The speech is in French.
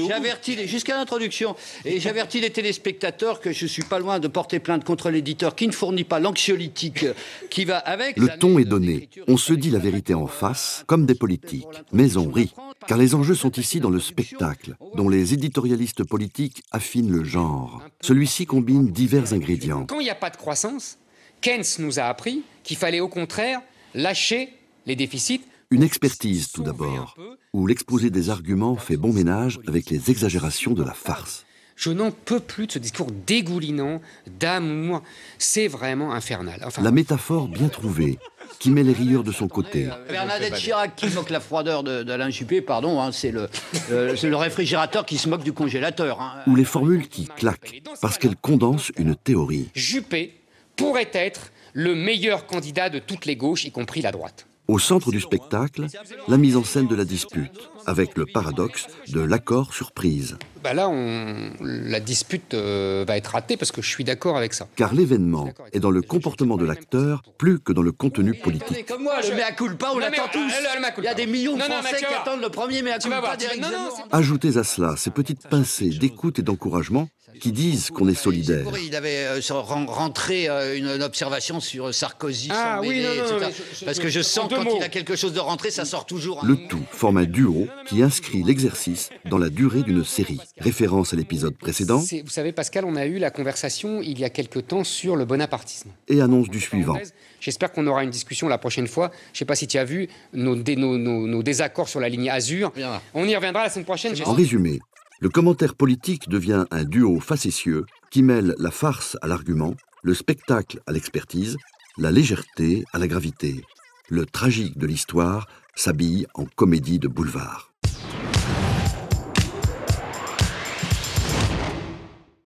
j'avertis jusqu'à l'introduction, et j'avertis les téléspectateurs que je suis pas loin de porter plainte contre l'éditeur qui ne fournit pas l'anxiolytique qui va avec. Le ton est donné. On se dit la vérité en face, comme des politiques. Mais on rit. Car les enjeux sont ici dans le spectacle, dont les éditorialistes politiques affinent le genre. Celui-ci combine divers ingrédients. Quand il n'y a pas de croissance, Keynes nous a appris qu'il fallait au contraire lâcher les déficits. Une expertise tout d'abord, où l'exposé des arguments fait bon ménage avec les exagérations de la farce. Je n'en peux plus de ce discours dégoulinant d'amour. C'est vraiment infernal. Enfin, la métaphore bien trouvée, qui met les rieurs de son côté. Bernadette Chirac qui moque la froideur d'Alain Juppé, pardon, hein, c'est le réfrigérateur qui se moque du congélateur. Hein. Ou les formules qui claquent, parce qu'elles condensent une théorie. Juppé pourrait être le meilleur candidat de toutes les gauches, y compris la droite. Au centre du spectacle, la mise en scène de la dispute, avec le paradoxe de l'accord surprise. Là, la dispute va être ratée parce que je suis d'accord avec ça. Car l'événement est dans le comportement de l'acteur plus que dans le contenu politique. Comme moi, le mea culpa, on l'attend tous. Il y a des millions de Français qui attendent le premier mea culpa d'Éric Zemmour. Ajoutez à cela ces petites pincées d'écoute et d'encouragement qui disent qu'on est solidaire. Il avait rentré une observation sur Sarkozy, sans mêler, etc. Parce que je sens que quand il a quelque chose de rentré, ça sort toujours. Le tout forme un duo qui inscrit l'exercice dans la durée d'une série. Référence à l'épisode précédent. Vous savez, Pascal, on a eu la conversation il y a quelque temps sur le bonapartisme. Et annonce du suivant. J'espère qu'on aura une discussion la prochaine fois. Je ne sais pas si tu as vu nos désaccords sur la ligne Azur. Bien. On y reviendra la semaine prochaine. En résumé, le commentaire politique devient un duo facétieux qui mêle la farce à l'argument, le spectacle à l'expertise, la légèreté à la gravité. Le tragique de l'histoire s'habille en comédie de boulevard.